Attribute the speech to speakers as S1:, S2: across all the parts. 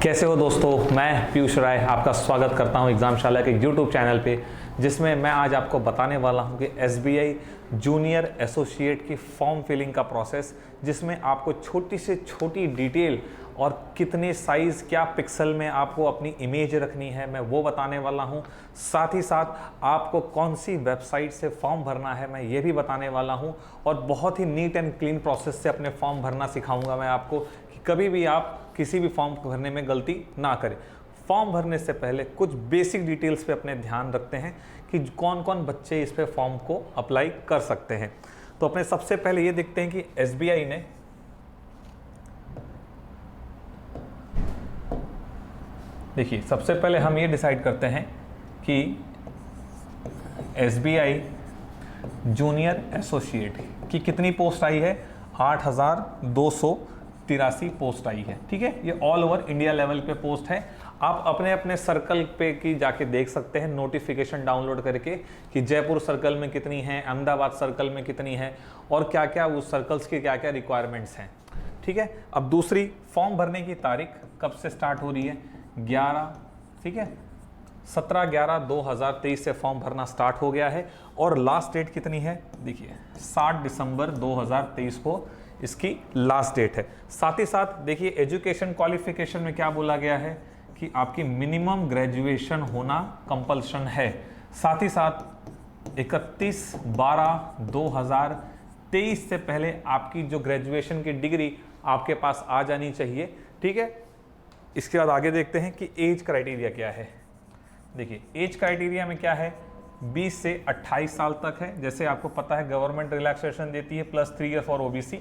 S1: कैसे हो दोस्तों, मैं पीयूष राय आपका स्वागत करता हूं एग्जामशाला के यूट्यूब चैनल पे, जिसमें मैं आज आपको बताने वाला हूं कि एसबीआई जूनियर एसोसिएट की फॉर्म फिलिंग का प्रोसेस, जिसमें आपको छोटी से छोटी डिटेल और कितने साइज़ क्या पिक्सल में आपको अपनी इमेज रखनी है, मैं वो बताने वाला हूं। साथ ही साथ आपको कौन सी वेबसाइट से फॉर्म भरना है मैं ये भी बताने वाला हूं, और बहुत ही नीट एंड क्लीन प्रोसेस से अपने फॉर्म भरना सिखाऊंगा मैं आपको कि कभी भी आप किसी भी फॉर्म भरने में गलती ना करें। फॉर्म भरने से पहले कुछ बेसिक डिटेल्स पे अपने ध्यान रखते हैं कि कौन कौन बच्चे इस पे फॉर्म को अप्लाई कर सकते हैं। तो अपने सबसे पहले ये देखते हैं कि एसबीआई ने देखिए, सबसे पहले हम ये डिसाइड करते हैं कि एसबीआई जूनियर एसोसिएट की कितनी पोस्ट आई है। 8,283 पोस्ट आई है। ठीक है, ये ऑल ओवर इंडिया लेवल पे पोस्ट है। आप अपने अपने सर्कल पे की जाके देख सकते हैं नोटिफिकेशन डाउनलोड करके कि जयपुर सर्कल में कितनी है, अहमदाबाद सर्कल में कितनी है, और क्या क्या उस सर्कल्स के क्या क्या रिक्वायरमेंट्स हैं। ठीक है, अब दूसरी, फॉर्म भरने की तारीख कब से स्टार्ट हो रही है। 11, ठीक है, 17/11/2023 से फॉर्म भरना स्टार्ट हो गया है, और लास्ट डेट कितनी है देखिए, 7 दिसंबर 2023 को इसकी लास्ट डेट है। साथ ही साथ देखिए, एजुकेशन क्वालिफिकेशन में क्या बोला गया है कि आपकी मिनिमम ग्रेजुएशन होना कंपल्शन है। साथ ही साथ 31/12/2023 से पहले आपकी जो ग्रेजुएशन की डिग्री आपके पास आ जानी चाहिए। ठीक है, इसके बाद आगे देखते हैं कि एज क्राइटेरिया क्या है। देखिए, एज क्राइटेरिया में क्या है, 20 से 28 साल तक है। जैसे आपको पता है गवर्नमेंट रिलैक्सेशन देती है +3 year for OBC,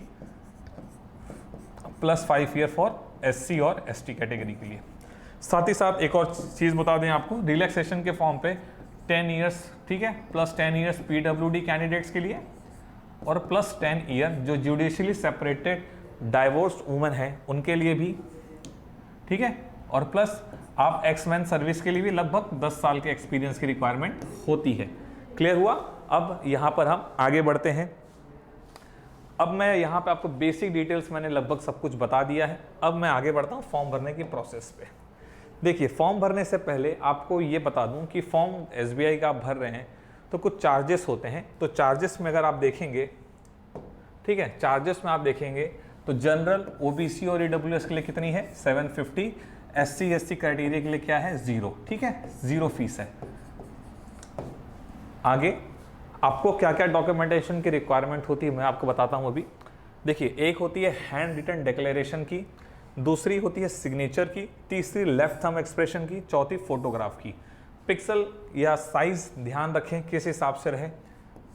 S1: +5 year for SC और एसटी कैटेगरी के लिए। साथ ही साथ एक और चीज़ बता दें आपको, रिलैक्सेशन के फॉर्म पे 10 ईयर्स, ठीक है, +10 ईयर्स पीडब्ल्यूडी कैंडिडेट्स के लिए, और +10 ईयर जो जुडिशियली सेपरेटेड डाइवोर्स्ड वुमेन है उनके लिए भी। ठीक है, और प्लस आप एक्समैन सर्विस के लिए भी लगभग 10 साल के एक्सपीरियंस की रिक्वायरमेंट होती है। क्लियर हुआ। अब यहाँ पर हम आगे बढ़ते हैं। अब मैं यहाँ पे आपको बेसिक डिटेल्स मैंने लगभग सब कुछ बता दिया है। अब मैं आगे बढ़ता हूँ फॉर्म भरने की प्रोसेस पे। देखिए, फॉर्म भरने से पहले आपको ये बता दूँ कि फॉर्म एसबीआई का आप भर रहे हैं तो कुछ चार्जेस होते हैं। तो चार्जेस में अगर आप देखेंगे, ठीक है, चार्जेस में आप देखेंगे तो जनरल, ओबीसी और ईडब्ल्यूएस के लिए कितनी है, 750। एससी एसटी क्राइटेरिया के लिए क्या है, 0। ठीक है, 0 फीस है। आगे आपको क्या क्या डॉक्यूमेंटेशन की रिक्वायरमेंट होती है मैं आपको बताता हूं अभी। देखिए, एक होती है हैंड रिटन डिक्लेरेशन की, दूसरी होती है सिग्नेचर की, तीसरी लेफ्ट थंब एक्सप्रेशन की, चौथी फोटोग्राफ की। पिक्सल या साइज ध्यान रखें किस हिसाब से रहे।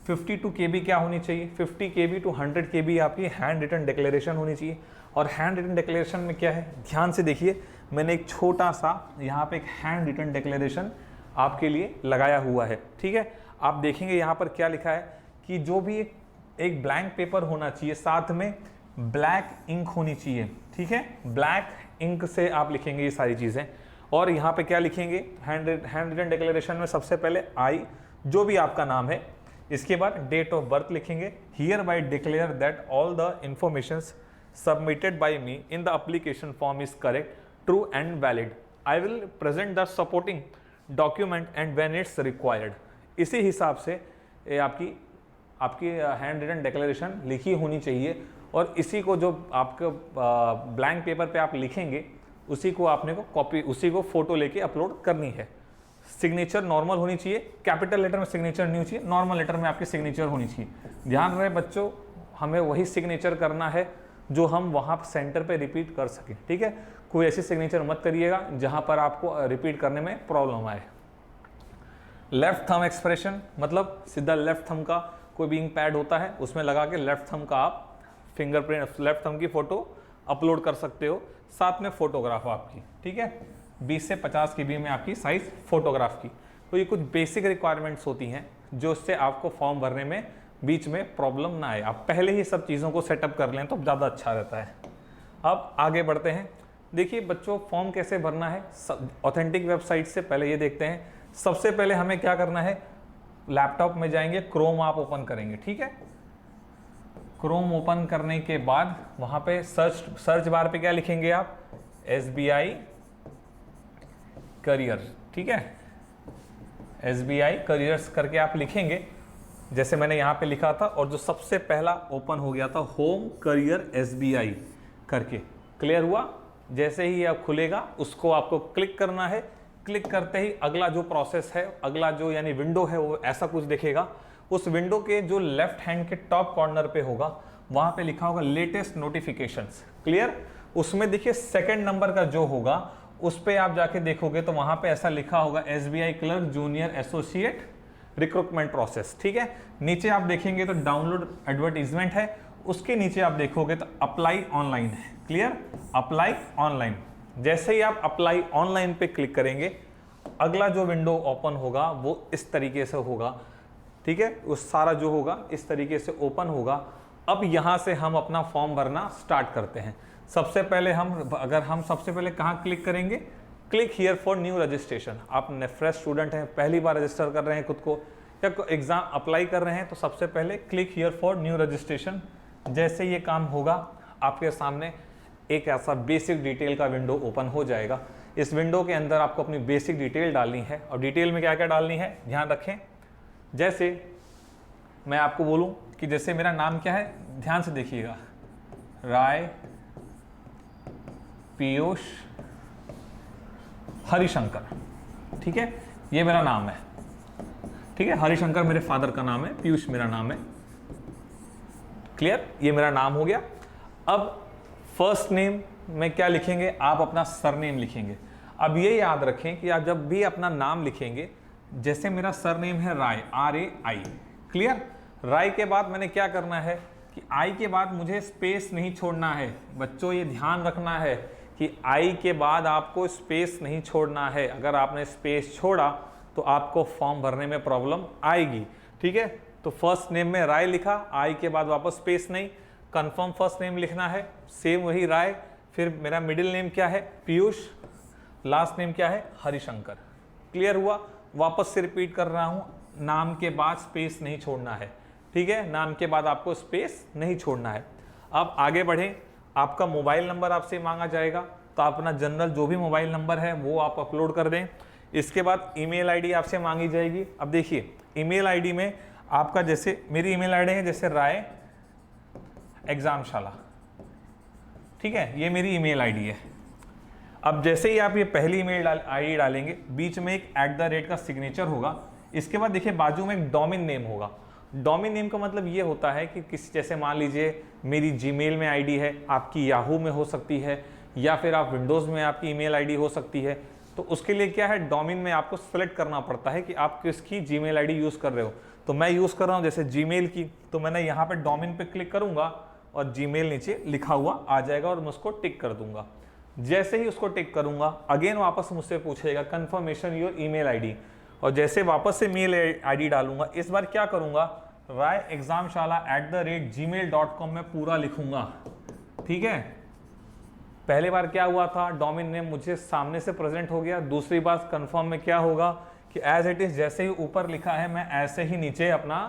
S1: 52 KB क्या होनी चाहिए, 50 KB to 100 KB आपकी हैंड रिटन डिक्लेरेशन होनी चाहिए। और हैंड रिटन डिक्लेरेशन में क्या है, ध्यान से देखिए, मैंने एक छोटा सा यहाँ पे एक हैंड रिटन डिक्लेरेशन आपके लिए लगाया हुआ है। ठीक है, आप देखेंगे यहाँ पर क्या लिखा है कि जो भी एक ब्लैंक पेपर होना चाहिए, साथ में ब्लैक इंक होनी चाहिए। ठीक है, ब्लैक इंक से आप लिखेंगे ये सारी चीज़ें। और यहाँ पे क्या लिखेंगे, हैंड रिटन डिक्लेरेशन में सबसे पहले आई, जो भी आपका नाम है, इसके बाद डेट ऑफ बर्थ लिखेंगे। Here bye declare that all the information submitted by me in the application form is correct, true and valid. I will present the supporting document and when it's required. इसी हिसाब से आपकी hand written declaration लिखी होनी चाहिए, और इसी को जो आपके ब्लैंक पेपर पे आप लिखेंगे उसी को आपने को कॉपी, उसी को फोटो लेके अपलोड करनी है। सिग्नेचर नॉर्मल होनी चाहिए, कैपिटल लेटर में सिग्नेचर नहीं होनी चाहिए, नॉर्मल लेटर में आपकी सिग्नेचर होनी चाहिए। ध्यान रहे बच्चों, हमें वही सिग्नेचर करना है जो हम वहाँ सेंटर पे रिपीट कर सकें। ठीक है, कोई ऐसी सिग्नेचर मत करिएगा जहाँ पर आपको रिपीट करने में प्रॉब्लम आए। लेफ्ट थंब एक्सप्रेशन मतलब सीधा लेफ्ट थंब का कोई भी इंक पैड होता है, उसमें लगा के लेफ्ट थंब का आप फिंगरप्रिंट, लेफ्ट थंब की फोटो अपलोड कर सकते हो। साथ में फोटोग्राफ आपकी, ठीक है, 20 से 50 KB में आपकी साइज फोटोग्राफ की। तो ये कुछ बेसिक रिक्वायरमेंट्स होती हैं जो उससे आपको फॉर्म भरने में बीच में प्रॉब्लम ना आए। आप पहले ही सब चीज़ों को सेटअप कर लें तो ज़्यादा अच्छा रहता है। अब आगे बढ़ते हैं। देखिए बच्चों, फॉर्म कैसे भरना है, ऑथेंटिक वेबसाइट से पहले ये देखते हैं। सबसे पहले हमें क्या करना है, लैपटॉप में जाएंगे, क्रोम आप ओपन करेंगे। ठीक है, क्रोम ओपन करने के बाद वहाँ पे सर्च बार पे क्या लिखेंगे आप, SBI करियर, ठीक है, SBI करियर्स करके आप लिखेंगे जैसे मैंने यहाँ पे लिखा था, और जो सबसे पहला ओपन हो गया था होम करियर SBI करके। क्लियर हुआ? जैसे ही आप खुलेगा उसको आपको क्लिक करना है। क्लिक करते ही अगला जो प्रोसेस है, अगला जो यानी विंडो है, वो ऐसा कुछ दिखेगा। उस विंडो के जो लेफ्ट हैंड के टॉप कॉर्नर पे होगा, वहां पे लिखा होगा लेटेस्ट नोटिफिकेशंस। क्लियर? उसमें देखिए सेकंड नंबर का जो होगा उस पे आप जाके देखोगे तो वहां पे ऐसा लिखा होगा SBI clerk junior associate recruitment process, ठीक है। नीचे आप देखेंगे तो डाउनलोड एडवर्टीजमेंट है, उसके नीचे आप देखोगे तो अप्लाई ऑनलाइन है। क्लियर? Apply online. जैसे ही आप अप्लाई ऑनलाइन पे क्लिक करेंगे, अगला जो विंडो ओपन होगा वो इस तरीके से होगा, ठीक है। उस सारा जो होगा इस तरीके से ओपन होगा। अब यहां से हम अपना फॉर्म भरना स्टार्ट करते हैं। सबसे पहले हम सबसे पहले कहां क्लिक करेंगे? Click here for new registration. आप फ्रेश स्टूडेंट हैं, पहली बार रजिस्टर कर रहे हैं खुद को, या एग्जाम अप्लाई कर रहे हैं, तो सबसे पहले click here for new registration. जैसे ये काम होगा आपके सामने एक ऐसा बेसिक डिटेल का विंडो ओपन हो जाएगा। इस विंडो के अंदर आपको अपनी बेसिक डिटेल डालनी है, और डिटेल में क्या क्या डालनी है ध्यान रखें। जैसे मैं आपको बोलूं कि जैसे मेरा नाम क्या है, ध्यान से देखिएगा, राय पीयूष हरिशंकर, ठीक है, ये मेरा नाम है, ठीक है। हरिशंकर मेरे फादर का नाम है, पीयूष मेरा नाम है। क्लियर? ये मेरा नाम हो गया। अब फर्स्ट नेम में क्या लिखेंगे? आप अपना सरनेम लिखेंगे। अब ये याद रखें कि आप जब भी अपना नाम लिखेंगे, जैसे मेरा सरनेम है राय, RAI। क्लियर? राय के बाद मैंने क्या करना है कि आई के बाद मुझे स्पेस नहीं छोड़ना है। बच्चों ये ध्यान रखना है कि आई के बाद आपको स्पेस नहीं छोड़ना है। अगर आपने स्पेस छोड़ा तो आपको फॉर्म भरने में प्रॉब्लम आएगी, ठीक है। तो फर्स्ट नेम में राय लिखा, आई के बाद वापस स्पेस नहीं, कंफर्म फर्स्ट नेम लिखना है, सेम वही राय। फिर मेरा मिडिल नेम क्या है? पीयूष। लास्ट नेम क्या है? हरिशंकर। क्लियर हुआ? वापस से रिपीट कर रहा हूं, नाम के बाद स्पेस नहीं छोड़ना है, ठीक है। नाम के बाद आपको स्पेस नहीं छोड़ना है। अब आगे बढ़ें। आपका मोबाइल नंबर आपसे मांगा जाएगा, तो आप अपना जनरल जो भी मोबाइल नंबर है वो आप अपलोड कर दें। इसके बाद ईमेल आईडी आपसे मांगी जाएगी। अब देखिए ईमेल आईडी में आपका, जैसे मेरी ईमेल आईडी है जैसे राय एग्जामशाला, ठीक है, ये मेरी ईमेल आईडी है। अब जैसे ही आप ये पहली ईमेल आईडी डालेंगे, बीच में एक @ का सिग्नेचर होगा। इसके बाद देखिए बाजू में एक डोमेन नेम होगा। डोमेन नेम का मतलब ये होता है कि किसी, जैसे मान लीजिए मेरी जीमेल में आईडी है, आपकी याहू में हो सकती है, या फिर आप विंडोज़ में आपकी ईमेल आईडी हो सकती है। तो उसके लिए क्या है, डोमेन में आपको सेलेक्ट करना पड़ता है कि आप किसकी जीमेल आईडी यूज़ कर रहे हो। तो मैं यूज़ कर रहा हूँ जैसे जीमेल की, तो मैंने यहाँ पे डोमेन पे क्लिक करूँगा और जीमेल नीचे लिखा हुआ आ जाएगा और मैं उसको टिक कर दूंगा। जैसे ही उसको टिक करूँगा, अगेन वापस मुझसे पूछेगा कन्फर्मेशन योर ईमेल आईडी, और जैसे वापस से मेल आईडी डालूंगा, इस बार क्या करूँगा, राय एग्जामशाला @gmail.com में पूरा लिखूंगा, ठीक है। पहले बार क्या हुआ था, डोमेन नेम मुझे सामने से प्रेजेंट हो गया। दूसरी बार कंफर्म में क्या होगा कि एज इट इज जैसे ही ऊपर लिखा है मैं ऐसे ही नीचे अपना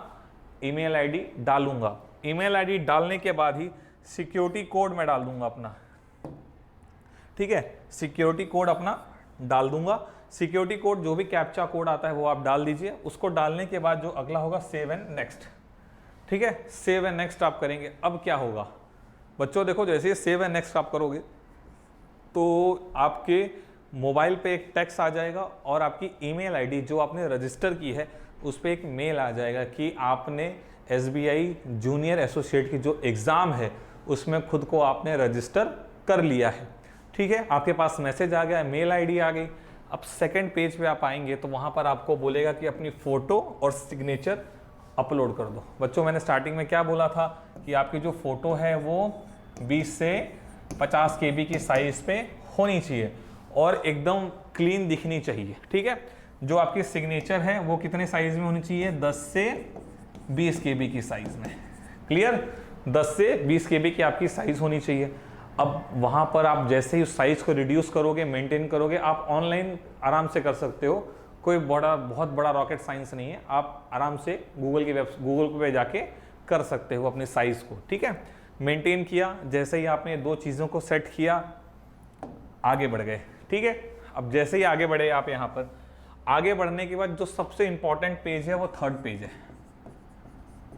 S1: ईमेल आईडी डालूंगा। ईमेल आईडी डालने के बाद ही सिक्योरिटी कोड मैं डाल दूंगा अपना, ठीक है, सिक्योरिटी कोड अपना डाल दूंगा। सिक्योरिटी कोड जो भी कैप्चा कोड आता है वो आप डाल दीजिए। उसको डालने के बाद जो अगला होगा सेव एंड नेक्स्ट, ठीक है, सेव एंड नेक्स्ट आप करेंगे। अब क्या होगा बच्चों, देखो जैसे ही सेव एंड नेक्स्ट आप करोगे तो आपके मोबाइल पे एक टेक्स्ट आ जाएगा और आपकी ईमेल आईडी जो आपने रजिस्टर की है उस पर एक मेल आ जाएगा कि आपने SBI जूनियर एसोसिएट की जो एग्ज़ाम है उसमें खुद को आपने रजिस्टर कर लिया है, ठीक है। आपके पास मैसेज आ गया, मेल आईडी आ गई। अब सेकंड पेज पे आप आएंगे तो वहाँ पर आपको बोलेगा कि अपनी फ़ोटो और सिग्नेचर अपलोड कर दो। बच्चों मैंने स्टार्टिंग में क्या बोला था कि आपकी जो फ़ोटो है वो 20 से 50 KB की साइज़ पे होनी चाहिए और एकदम क्लीन दिखनी चाहिए, ठीक है। जो आपकी सिग्नेचर है वो कितने साइज़ में होनी चाहिए, 10 से 20 KB की साइज़ में। क्लियर? 10 से 20 KB की आपकी साइज़ होनी चाहिए। अब वहाँ पर आप जैसे ही उस साइज़ को रिड्यूस करोगे, मेंटेन करोगे, आप ऑनलाइन आराम से कर सकते हो। कोई बहुत बड़ा रॉकेट साइंस नहीं है। आप आराम से गूगल पे जाके कर सकते हो अपनी साइज़ को, ठीक है। मेंटेन किया, जैसे ही आपने दो चीज़ों को सेट किया, आगे बढ़ गए, ठीक है। अब जैसे ही आगे बढ़े आप यहाँ पर, आगे बढ़ने के बाद जो सबसे इंपॉर्टेंट पेज है वो थर्ड पेज है,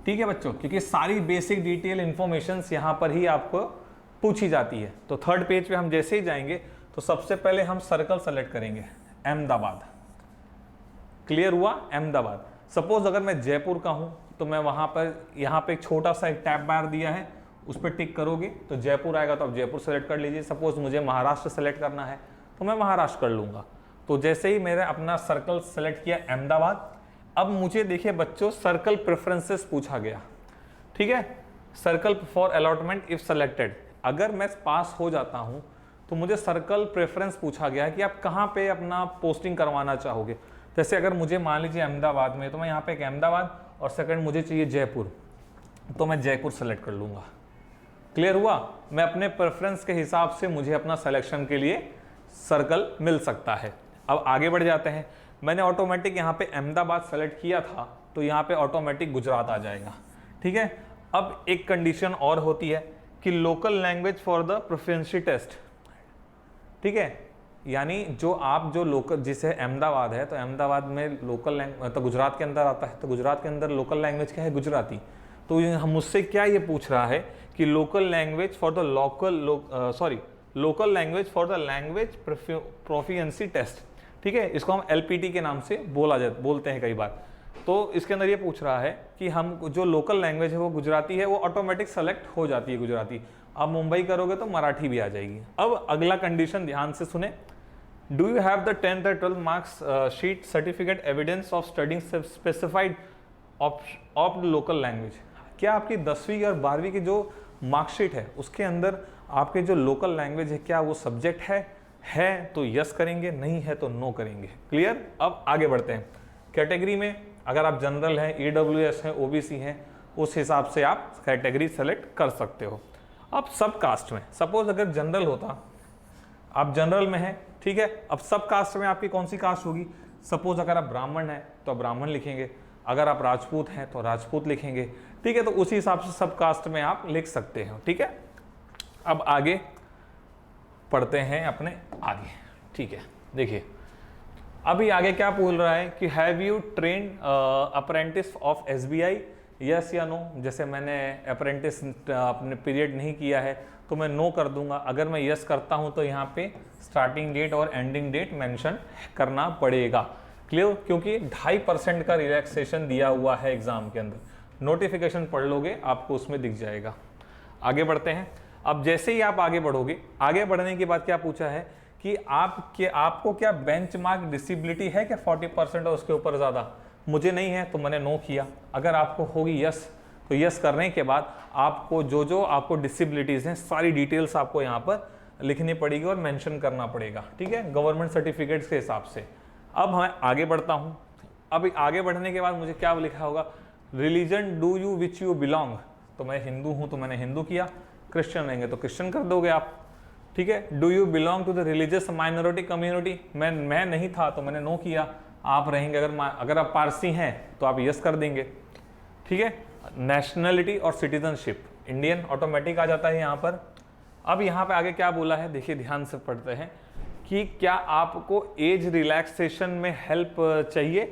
S1: ठीक है बच्चों, क्योंकि सारी बेसिक डिटेल इंफॉर्मेशन यहाँ पर ही आपको पूछी जाती है। तो थर्ड पेज पे हम जैसे ही जाएंगे तो सबसे पहले हम सर्कल सेलेक्ट करेंगे, अहमदाबाद। क्लियर हुआ? अहमदाबाद। सपोज अगर मैं जयपुर का हूं तो मैं वहां पर, यहाँ पे एक छोटा सा एक टैब बार दिया है, उस पर टिक करोगे तो जयपुर आएगा, तो आप जयपुर सेलेक्ट कर लीजिए। सपोज मुझे महाराष्ट्र सेलेक्ट करना है तो मैं महाराष्ट्र कर लूंगा। तो जैसे ही मैंने अपना सर्कल सेलेक्ट किया अहमदाबाद, अब मुझे देखिए बच्चों सर्कल प्रेफरेंसेस पूछा गया, ठीक है, circle for allotment if selected. अगर मैं पास हो जाता हूं तो मुझे सर्कल प्रेफरेंस पूछा गया कि आप कहाँ पे अपना पोस्टिंग करवाना चाहोगे। जैसे अगर मुझे मान लीजिए अहमदाबाद में, तो मैं यहाँ पे एक अहमदाबाद और सेकंड मुझे चाहिए जयपुर, तो मैं जयपुर सेलेक्ट कर लूँगा। क्लियर हुआ? मैं अपने प्रेफरेंस के हिसाब से मुझे अपना सिलेक्शन के लिए सर्कल मिल सकता है। अब आगे बढ़ जाते हैं। मैंने ऑटोमेटिक यहाँ पे अहमदाबाद सेलेक्ट किया था तो यहाँ पे ऑटोमेटिक गुजरात आ जाएगा, ठीक है। अब एक कंडीशन और होती है कि local language for the proficiency test, ठीक है, यानी जो लोकल, जिसे अहमदाबाद है तो अहमदाबाद में लोकल लैंग्वेज तो गुजरात के अंदर आता है, तो गुजरात के अंदर लोकल लैंग्वेज क्या है? गुजराती। तो हम मुझसे क्या ये पूछ रहा है कि local language for the local language for the language proficiency test, ठीक है, इसको हम LPT के नाम से बोलते हैं कई बार। तो इसके अंदर ये पूछ रहा है कि हम जो लोकल लैंग्वेज है वो गुजराती है, वो ऑटोमेटिक सेलेक्ट हो जाती है गुजराती। आप मुंबई करोगे तो मराठी भी आ जाएगी। अब अगला कंडीशन ध्यान से सुने, do you have the 10th और 12 marks sheet certificate evidence of studying specified of local language. क्या आपकी 10वीं और 12वीं की जो मार्कशीट है उसके अंदर आपके जो लोकल लैंग्वेज है क्या वो सब्जेक्ट है तो यस करेंगे, नहीं है तो नो करेंगे। क्लियर? अब आगे बढ़ते हैं। कैटेगरी में अगर आप जनरल हैं, EWS हैं, OBC हैं, उस हिसाब से आप कैटेगरी सेलेक्ट कर सकते हो। अब सब कास्ट में, सपोज अगर जनरल होता, आप जनरल में हैं, ठीक है, अब सब कास्ट में आपकी कौन सी कास्ट होगी? सपोज अगर आप ब्राह्मण हैं तो आप ब्राह्मण लिखेंगे, अगर आप राजपूत हैं तो राजपूत लिखेंगे, ठीक है। तो उसी हिसाब से सब कास्ट में आप लिख सकते हो, ठीक है। अब आगे पढ़ते हैं अपने आगे, ठीक है। देखिए अभी आगे क्या बोल रहा है कि have you train apprentice of SBI, yes या नो। जैसे मैंने अप्रेंटिस अपने पीरियड नहीं किया है तो मैं नो कर दूंगा। अगर मैं यस करता हूं तो यहाँ पे स्टार्टिंग डेट और एंडिंग डेट मेंशन करना पड़ेगा। क्लियर? क्योंकि 2.5% का रिलैक्सेशन दिया हुआ है एग्जाम के अंदर, नोटिफिकेशन पढ़ लोगे आपको उसमें दिख जाएगा। आगे बढ़ते हैं। अब जैसे ही आप आगे बढ़ोगे, आगे बढ़ने के बाद क्या पूछा है कि आपको क्या बेंचमार्क डिसेबिलिटी है क्या 40% और उसके ऊपर ज़्यादा? मुझे नहीं है तो मैंने नो किया। अगर आपको होगी यस, तो यस करने के बाद आपको जो आपको डिसेबिलिटीज़ हैं सारी डिटेल्स आपको यहाँ पर लिखनी पड़ेगी और मेंशन करना पड़ेगा, ठीक है, गवर्नमेंट सर्टिफिकेट्स के हिसाब से। अब मैं आगे बढ़ता हूँ। अब आगे बढ़ने के बाद मुझे क्या लिखा होगा? Religion do you which you belong, तो मैं हिंदू हूँ तो मैंने हिंदू किया। क्रिश्चियन रहेंगे तो क्रिश्चियन कर दोगे आप, ठीक है। Do you belong to the religious minority community, मैं नहीं था तो मैंने नो किया। आप रहेंगे, अगर आप पारसी हैं तो आप यस कर देंगे, ठीक है। नेशनलिटी और सिटीजनशिप, इंडियन ऑटोमेटिक आ जाता है यहाँ पर। अब यहाँ पे आगे क्या बोला है देखिए, ध्यान से पढ़ते हैं कि क्या आपको एज रिलैक्सेशन में हेल्प चाहिए,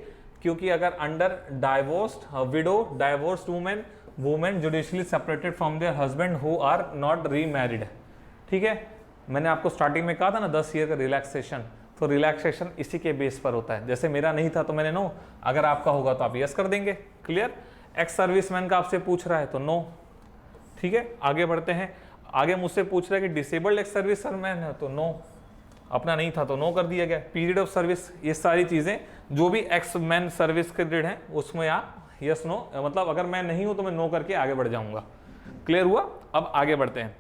S1: क्योंकि अगर under divorced widow, divorced women judicially separated from their husband who are not remarried, ठीक है। मैंने आपको स्टार्टिंग में कहा था ना 10 ईयर का रिलैक्सेशन, तो रिलैक्सेशन इसी के बेस पर होता है। जैसे मेरा नहीं था तो मैंने नो, अगर आपका होगा तो आप यस कर देंगे। क्लियर? एक्स सर्विसमैन का आपसे पूछ रहा है तो नो, ठीक है। आगे बढ़ते हैं। आगे मुझसे पूछ रहा है कि डिसेबल्ड एक्स सर्विसमैन है तो नो, अपना नहीं था तो नो कर दिया गया। पीरियड ऑफ सर्विस, ये सारी चीज़ें जो भी एक्स मैन सर्विस पीरियड है उसमें आप यस नो, मतलब अगर मैं नहीं हूं तो मैं नो करके आगे बढ़ जाऊंगा। क्लियर हुआ? अब आगे बढ़ते हैं।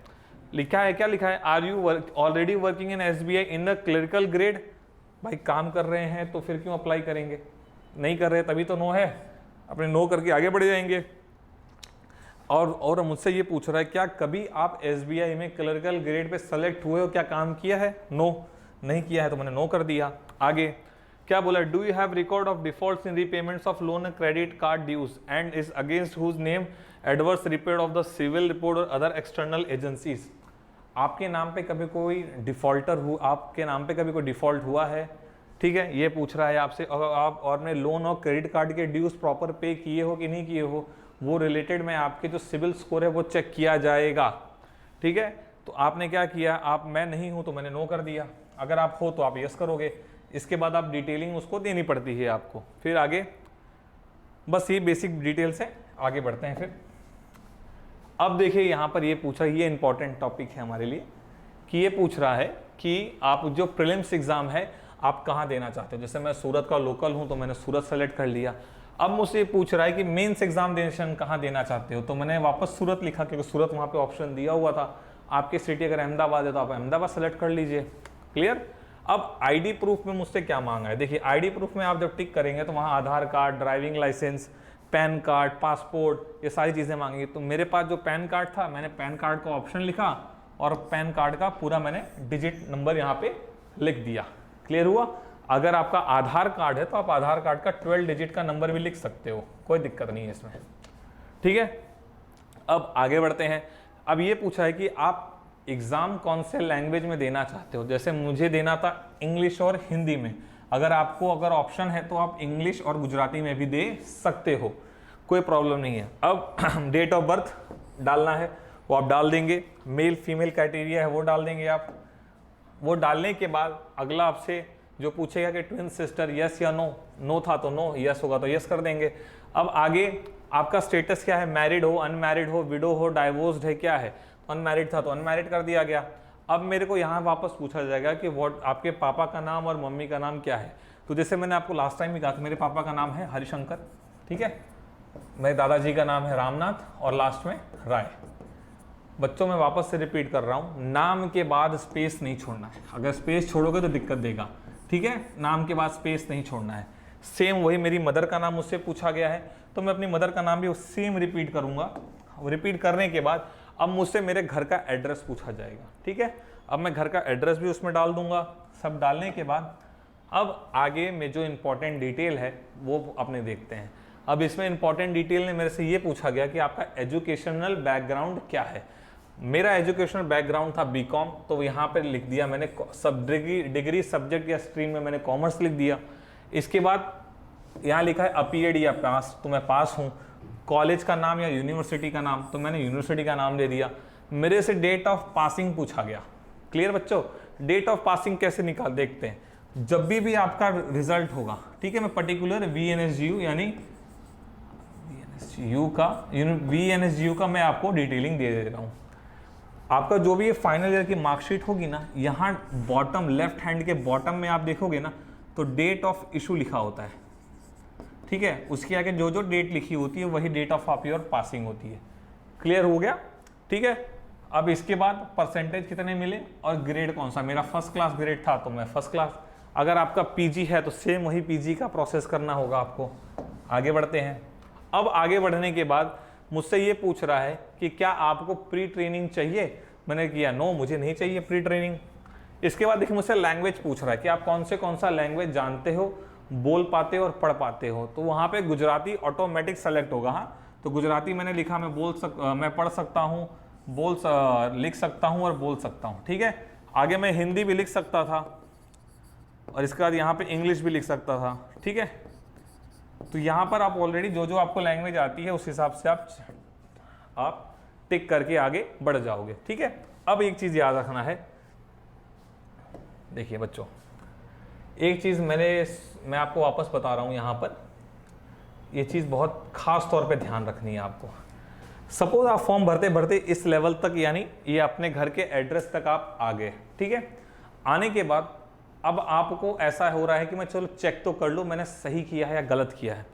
S1: लिखा है, क्या लिखा है? Are you already working in SBI in the clerical grade. भाई काम कर रहे हैं तो फिर क्यों अप्लाई करेंगे? नहीं कर रहे तभी तो नो है, अपने नो करके आगे बढ़ जाएंगे। और मुझसे ये पूछ रहा है क्या कभी आप SBI में क्लरिकल ग्रेड पे सेलेक्ट हुए हो, क्या काम किया है? नो, नहीं किया है तो मैंने नो कर दिया। आगे क्या बोला? Do you have record of defaults in repayments of loan credit card dues and is against whose name adverse report of the CIBIL report और अदर एक्सटर्नल एजेंसीज। आपके नाम पे कभी कोई डिफ़ॉल्टर हुआ, आपके नाम पे कभी कोई डिफ़ॉल्ट हुआ है, ठीक है, ये पूछ रहा है आपसे। और आप और ने लोन और क्रेडिट कार्ड के ड्यूज प्रॉपर पे किए हो कि नहीं किए हो, वो रिलेटेड में आपके जो सिविल स्कोर है वो चेक किया जाएगा, ठीक है। तो आपने क्या किया, आप मैं नहीं हूँ तो मैंने नो कर दिया, अगर आप हो तो आप यस करोगे। इसके बाद आप डिटेलिंग उसको देनी पड़ती है आपको। फिर आगे बस ये बेसिक डिटेल्स है, आगे बढ़ते हैं। फिर अब देखिए यहाँ पर ये पूछा, ये इंपॉर्टेंट टॉपिक है हमारे लिए, कि ये पूछ रहा है कि आप जो प्रीलिम्स एग्जाम है आप कहाँ देना चाहते हो। जैसे मैं सूरत का लोकल हूँ तो मैंने सूरत सेलेक्ट कर लिया। अब मुझसे ये पूछ रहा है कि मेंस एग्जामिनेशन कहाँ देना चाहते हो, तो मैंने वापस सूरत लिखा क्योंकि सूरत वहाँ पे ऑप्शन दिया हुआ था। आपकी सिटी अगर अहमदाबाद है तो आप अहमदाबाद सेलेक्ट कर लीजिए। क्लियर। अब आईडी प्रूफ में मुझसे क्या मांगा है, देखिए आईडी प्रूफ में आप जब टिक करेंगे तो वहाँ Aadhaar card, driving licence, PAN card, passport, ये सारी चीज़ें मांगेंगी। तो मेरे पास जो पैन कार्ड था, मैंने पैन कार्ड का ऑप्शन लिखा और पैन कार्ड का पूरा मैंने डिजिट नंबर यहाँ पे लिख दिया। क्लियर हुआ। अगर आपका आधार कार्ड है तो आप आधार कार्ड का 12 डिजिट का नंबर भी लिख सकते हो, कोई दिक्कत नहीं है इसमें, ठीक है। अब आगे बढ़ते हैं। अब ये पूछा है कि आप एग्ज़ाम कौन से लैंग्वेज में देना चाहते हो। जैसे मुझे देना था इंग्लिश और हिंदी में, अगर आपको अगर ऑप्शन है तो आप इंग्लिश और गुजराती में भी दे सकते हो, कोई प्रॉब्लम नहीं है। अब डेट ऑफ बर्थ डालना है वो आप डाल देंगे, मेल फीमेल क्राइटेरिया है वो डाल देंगे आप। वो डालने के बाद अगला आपसे जो पूछेगा कि ट्विन सिस्टर यस या नो, नो था तो नो, यस होगा तो यस कर देंगे। अब आगे आपका स्टेटस क्या है, मैरिड हो, अनमैरिड हो, विडो हो, डाइवोर्स्ड है, क्या है, तो अनमैरिड था तो अनमैरिड कर दिया गया। अब मेरे को यहाँ वापस पूछा जाएगा कि व्हाट आपके पापा का नाम और मम्मी का नाम क्या है। तो जैसे मैंने आपको लास्ट टाइम भी कहा था, मेरे पापा का नाम है हरिशंकर, ठीक है, मेरे दादाजी का नाम है रामनाथ और लास्ट में राय। बच्चों में वापस से रिपीट कर रहा हूँ, नाम के बाद स्पेस नहीं छोड़ना है, अगर स्पेस छोड़ोगे तो दिक्कत देगा, ठीक है। नाम के बाद स्पेस नहीं छोड़ना है। सेम वही मेरी मदर का नाम मुझसे पूछा गया है तो मैं अपनी मदर का नाम भी सेम रिपीट करूंगा। रिपीट करने के बाद अब मुझसे मेरे घर का एड्रेस पूछा जाएगा, ठीक है। अब मैं घर का एड्रेस भी उसमें डाल दूंगा। सब डालने के बाद अब आगे में जो इंपॉर्टेंट डिटेल है वो अपने देखते हैं। अब इसमें इंपॉर्टेंट डिटेल ने मेरे से ये पूछा गया कि आपका एजुकेशनल बैकग्राउंड क्या है। मेरा एजुकेशनल बैकग्राउंड था बीकॉम, तो यहाँ पे लिख दिया मैंने सब डिग्री सब्जेक्ट या स्ट्रीम में मैंने कॉमर्स लिख दिया। इसके बाद यहाँ लिखा है अपीयर्ड या पास, तो मैं पास हूँ। कॉलेज का नाम या यूनिवर्सिटी का नाम, तो मैंने यूनिवर्सिटी का नाम दे दिया। मेरे से डेट ऑफ पासिंग पूछा गया। क्लियर बच्चों। डेट ऑफ पासिंग कैसे निकाल देखते हैं, जब भी आपका रिजल्ट होगा, ठीक है, मैं पर्टिकुलर VNSGU यानी VNSGU का मैं आपको डिटेलिंग दे रहा हूँ। आपका जो भी ये फाइनल ईयर की मार्कशीट होगी ना, यहाँ बॉटम लेफ्ट हैंड के बॉटम में आप देखोगे ना तो डेट ऑफ इशू लिखा होता है, ठीक है। उसके आगे जो जो डेट लिखी होती है वही डेट ऑफ आप योर पासिंग होती है। क्लियर हो गया, ठीक है। अब इसके बाद परसेंटेज कितने मिले और ग्रेड कौन सा, मेरा फर्स्ट क्लास ग्रेड था तो मैं फर्स्ट क्लास। अगर आपका PG है तो सेम वही PG का प्रोसेस करना होगा आपको। आगे बढ़ते हैं। अब आगे बढ़ने के बाद मुझसे ये पूछ रहा है कि क्या आपको प्री ट्रेनिंग चाहिए। मैंने किया नो, मुझे नहीं चाहिए प्री ट्रेनिंग। इसके बाद देखिए मुझसे लैंग्वेज पूछ रहा है कि आप कौन सा लैंग्वेज जानते हो, बोल पाते हो और पढ़ पाते हो। तो वहाँ पे गुजराती ऑटोमेटिक सेलेक्ट होगा। हाँ, तो गुजराती मैंने लिखा, मैं पढ़ सकता हूँ, लिख सकता हूँ और बोल सकता हूँ, ठीक है। आगे मैं हिंदी भी लिख सकता था और इसके बाद यहाँ पे इंग्लिश भी लिख सकता था, ठीक है। तो यहाँ पर आप ऑलरेडी जो जो आपको लैंग्वेज आती है उस हिसाब से आप टिक करके आगे बढ़ जाओगे, ठीक है। अब एक चीज़ याद रखना है, देखिए बच्चों, एक चीज़ मैं आपको वापस बता रहा हूँ, यहाँ पर ये चीज़ बहुत खास तौर पे ध्यान रखनी है आपको। सपोज आप फॉर्म भरते भरते इस लेवल तक, यानी ये अपने घर के एड्रेस तक आप आ गए, ठीक है। आने के बाद अब आपको ऐसा हो रहा है कि मैं चलो चेक तो कर लूँ मैंने सही किया है या गलत किया है।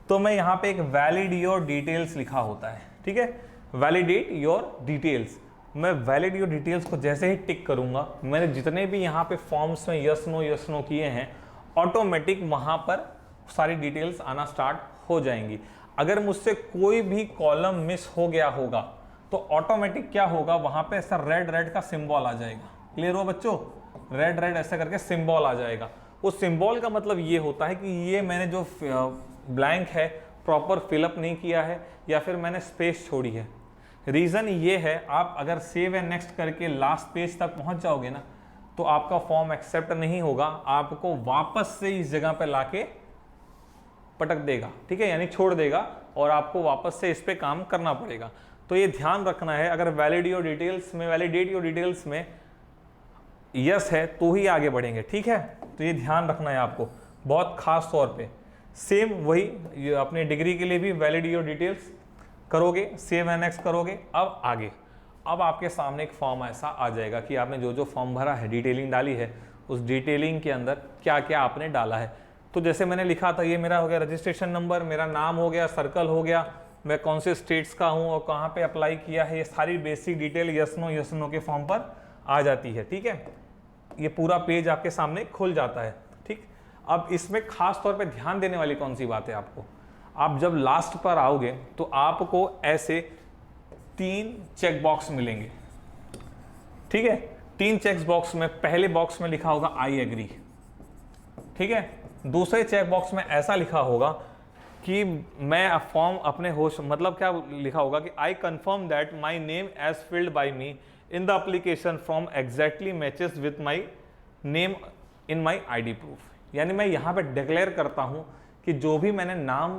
S1: तो मैं यहाँ पे एक वैलिड योर डिटेल्स लिखा होता है, ठीक है, वैलिडेट योर डिटेल्स। मैं वैलिड योर डिटेल्स को जैसे ही टिक करूँगा, मैंने जितने भी यहाँ पे फॉर्म्स में यस नो किए हैं, ऑटोमेटिक वहाँ पर सारी डिटेल्स आना स्टार्ट हो जाएंगी। अगर मुझसे कोई भी कॉलम मिस हो गया होगा तो ऑटोमेटिक क्या होगा, वहाँ पे ऐसा रेड का सिंबल आ जाएगा। क्लियर हो बच्चों, रेड ऐसा करके सिंबल आ जाएगा। उस सिंबल का मतलब ये होता है कि ये मैंने जो ब्लैंक है प्रॉपर फिलअप नहीं किया है या फिर मैंने स्पेस छोड़ी है। रीज़न ये है, आप अगर सेव एंड नेक्स्ट करके लास्ट पेज तक पहुंच जाओगे ना तो आपका फॉर्म एक्सेप्ट नहीं होगा, आपको वापस से इस जगह पे लाके पटक देगा, ठीक है, यानी छोड़ देगा और आपको वापस से इस पे काम करना पड़ेगा। तो ये ध्यान रखना है, अगर वैलिडेट योर डिटेल्स में यस है तो ही आगे बढ़ेंगे, ठीक है। तो ये ध्यान रखना है आपको बहुत खास तौर पे। सेम वही अपने डिग्री के लिए भी वैलिडेट योर डिटेल्स करोगे, सेव एंड नेक्स्ट करोगे। अब आगे, अब आपके सामने एक फॉर्म ऐसा आ जाएगा कि आपने जो जो फॉर्म भरा है, डिटेलिंग डाली है, उस डिटेलिंग के अंदर क्या क्या आपने डाला है। तो जैसे मैंने लिखा था, ये मेरा हो गया रजिस्ट्रेशन नंबर, मेरा नाम हो गया, सर्कल हो गया, मैं कौन से स्टेट्स का हूँ और कहाँ पे अप्लाई किया है, ये सारी बेसिक डिटेल यस नो के फॉर्म पर आ जाती है, ठीक है। ये पूरा पेज आपके सामने खुल जाता है, ठीक। अब इसमें खास तौर पे ध्यान देने वाली कौन सी बात है आपको, आप जब लास्ट पर आओगे तो आपको ऐसे 3 चेक बॉक्स मिलेंगे, ठीक है। 3 चेक बॉक्स में पहले बॉक्स में लिखा होगा आई एग्री, ठीक है। दूसरे चेक बॉक्स में ऐसा लिखा होगा कि मैं फॉर्म अपने होश, मतलब क्या लिखा होगा कि I confirm that my name as filled by me in the application form exactly matches with my name in my ID proof. यानी मैं यहाँ पे डिक्लेयर करता हूँ कि जो भी मैंने नाम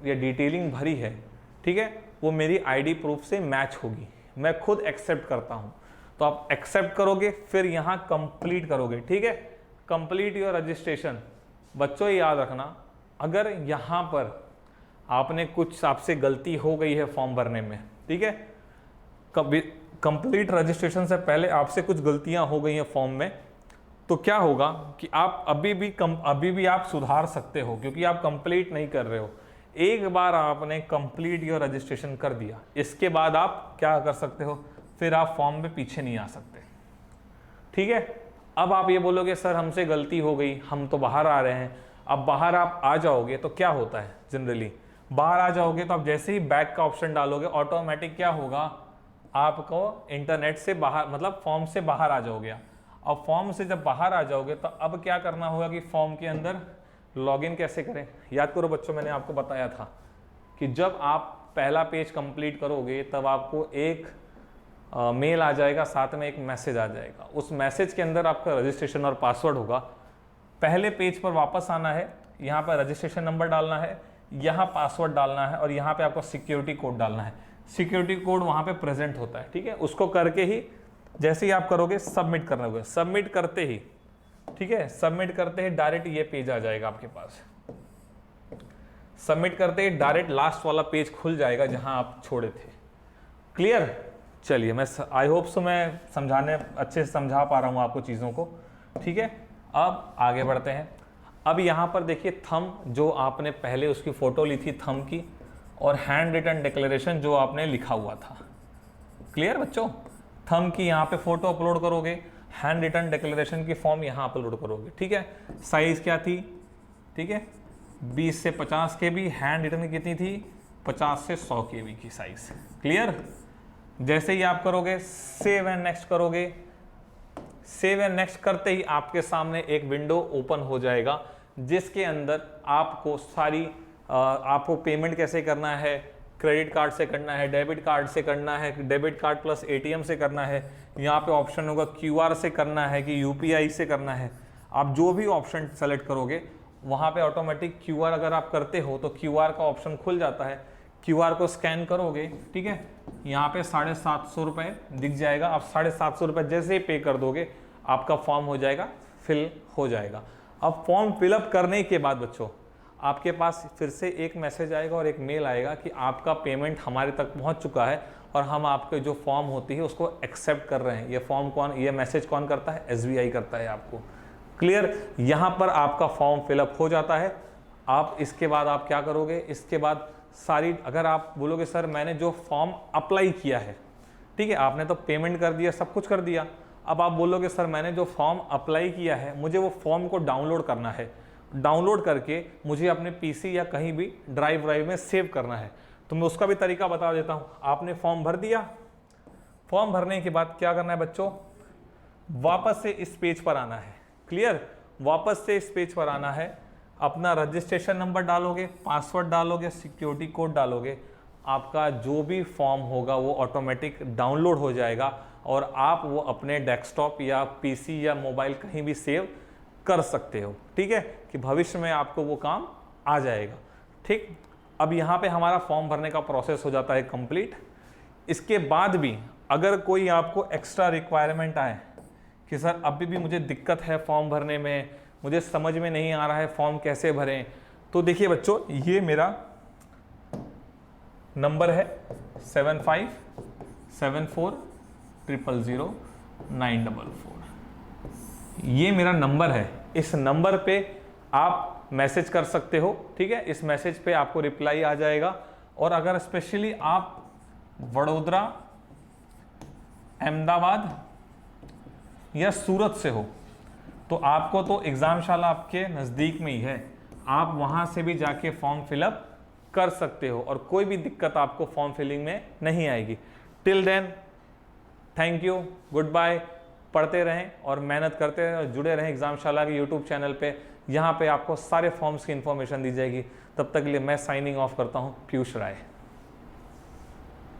S1: या डिटेलिंग भरी है, ठीक है, वो मेरी ID प्रूफ से मैच होगी, मैं खुद एक्सेप्ट करता हूँ। तो आप एक्सेप्ट करोगे, फिर यहाँ कंप्लीट करोगे, ठीक है, कंप्लीट योर रजिस्ट्रेशन। बच्चों याद रखना, अगर यहाँ पर आपने कुछ आपसे गलती हो गई है फॉर्म भरने में, ठीक है, कंप्लीट रजिस्ट्रेशन से पहले आपसे कुछ गलतियां हो गई हैं फॉर्म में, तो क्या होगा कि आप अभी भी आप सुधार सकते हो, क्योंकि आप कंप्लीट नहीं कर रहे हो। एक बार आपने कंप्लीट योर रजिस्ट्रेशन कर दिया, इसके बाद आप क्या कर सकते हो, फिर आप फॉर्म में पीछे नहीं आ सकते, ठीक है। अब आप ये बोलोगे सर हमसे गलती हो गई, हम तो बाहर आ रहे हैं। अब बाहर आप आ जाओगे तो क्या होता है, जनरली बाहर आ जाओगे तो आप जैसे ही बैक का ऑप्शन डालोगे, ऑटोमेटिक क्या होगा, आपको इंटरनेट से बाहर, मतलब फॉर्म से बाहर आ जाओगे। अब फॉर्म से जब बाहर आ जाओगे तो अब क्या करना होगा कि फॉर्म के अंदर लॉगिन कैसे करें। याद करो बच्चों, मैंने आपको बताया था कि जब आप पहला पेज कंप्लीट करोगे तब आपको एक मेल आ जाएगा, साथ में एक मैसेज आ जाएगा। उस मैसेज के अंदर आपका रजिस्ट्रेशन और पासवर्ड होगा। पहले पेज पर वापस आना है, यहाँ पर रजिस्ट्रेशन नंबर डालना है, यहाँ पासवर्ड डालना है और यहाँ पे आपको सिक्योरिटी कोड डालना है। सिक्योरिटी कोड वहाँ पे प्रेजेंट होता है, ठीक है। उसको करके ही जैसे ही आप करोगे सबमिट करना होगा, सबमिट करते ही, ठीक है, सबमिट करते ही डायरेक्ट ये पेज आ जाएगा आपके पास। सबमिट करते ही डायरेक्ट लास्ट वाला पेज खुल जाएगा जहां आप छोड़े थे। क्लियर? चलिए, मैं आई होप सो मैं समझाने अच्छे से समझा पा रहा हूं आपको चीज़ों को, ठीक है। अब आगे बढ़ते हैं। अब यहाँ पर देखिए थंब, जो आपने पहले उसकी फ़ोटो ली थी थंब की, और हैंड रिटन डिक्लेरेशन जो आपने लिखा हुआ था। क्लियर बच्चों? थंब की यहाँ पे फ़ोटो अपलोड करोगे, हैंड रिटन डिक्लेरेशन की फॉर्म यहाँ अपलोड करोगे, ठीक है। साइज़ क्या थी, ठीक है, 20 से 50 KB। हैंड रिटन कितनी थी, 50 से 100 KB की साइज़। क्लियर? जैसे ही आप करोगे सेव एंड नेक्स्ट करोगे, सेव एंड नेक्स्ट करते ही आपके सामने एक विंडो ओपन हो जाएगा जिसके अंदर आपको सारी आपको पेमेंट कैसे करना है, क्रेडिट कार्ड से करना है, डेबिट कार्ड से करना है, डेबिट कार्ड प्लस ATM से करना है, यहाँ पे ऑप्शन होगा QR से करना है कि UPI से करना है। आप जो भी ऑप्शन सेलेक्ट करोगे वहाँ पे ऑटोमेटिक QR अगर आप करते हो तो QR का ऑप्शन खुल जाता है। QR को स्कैन करोगे, ठीक है, यहाँ पे 750 रुपये दिख जाएगा। आप 750 रुपये जैसे ही पे कर दोगे आपका फॉर्म हो जाएगा, फिल हो जाएगा। अब फॉर्म फिलअप करने के बाद बच्चों आपके पास फिर से एक मैसेज आएगा और एक मेल आएगा कि आपका पेमेंट हमारे तक पहुंच चुका है और हम आपके जो फॉर्म होती है उसको एक्सेप्ट कर रहे हैं। ये फॉर्म कौन, ये मैसेज कौन करता है, SBI करता है आपको। क्लियर? यहाँ पर आपका फॉर्म फिलअप हो जाता है। आप इसके बाद आप क्या करोगे, इसके बाद सारी, अगर आप बोलोगे सर मैंने जो फॉर्म अप्लाई किया है, ठीक है, आपने तो पेमेंट कर दिया, सब कुछ कर दिया, अब आप बोलोगे सर मैंने जो फॉर्म अप्लाई किया है मुझे वो फॉर्म को डाउनलोड करना है, डाउनलोड करके मुझे अपने PC या कहीं भी ड्राइव में सेव करना है, तो मैं उसका भी तरीका बता देता हूँ। आपने फॉर्म भर दिया, फॉर्म भरने के बाद क्या करना है बच्चों, वापस से इस पेज पर आना है। क्लियर? वापस से इस पेज पर आना है, अपना रजिस्ट्रेशन नंबर डालोगे, पासवर्ड डालोगे, सिक्योरिटी कोड डालोगे, आपका जो भी फॉर्म होगा वो ऑटोमेटिक डाउनलोड हो जाएगा और आप वो अपने डेस्कटॉप या पीसी या मोबाइल कहीं भी सेव कर सकते हो। ठीक है, कि भविष्य में आपको वो काम आ जाएगा। ठीक, अब यहाँ पे हमारा फॉर्म भरने का प्रोसेस हो जाता है कंप्लीट। इसके बाद भी अगर कोई आपको एक्स्ट्रा रिक्वायरमेंट आए कि सर अभी भी मुझे दिक्कत है फॉर्म भरने में, मुझे समझ में नहीं आ रहा है फॉर्म कैसे भरें, तो देखिए बच्चों, ये मेरा नंबर है 7574000944। ये मेरा नंबर है, इस नंबर पे आप मैसेज कर सकते हो। ठीक है, इस मैसेज पे आपको रिप्लाई आ जाएगा। और अगर स्पेशली आप वडोदरा, अहमदाबाद या सूरत से हो तो आपको तो एग्जामशाला आपके नज़दीक में ही है, आप वहाँ से भी जाके फॉर्म फिलअप कर सकते हो और कोई भी दिक्कत आपको फॉर्म फिलिंग में नहीं आएगी। Till then thank you, goodbye. पढ़ते रहें और मेहनत करते रहें और जुड़े रहें एग्जामशाला के यूट्यूब चैनल पे। यहाँ पे आपको सारे फॉर्म्स की इन्फॉर्मेशन दी जाएगी। तब तक के लिए मैं साइनिंग ऑफ करता हूँ, पीयूष राय।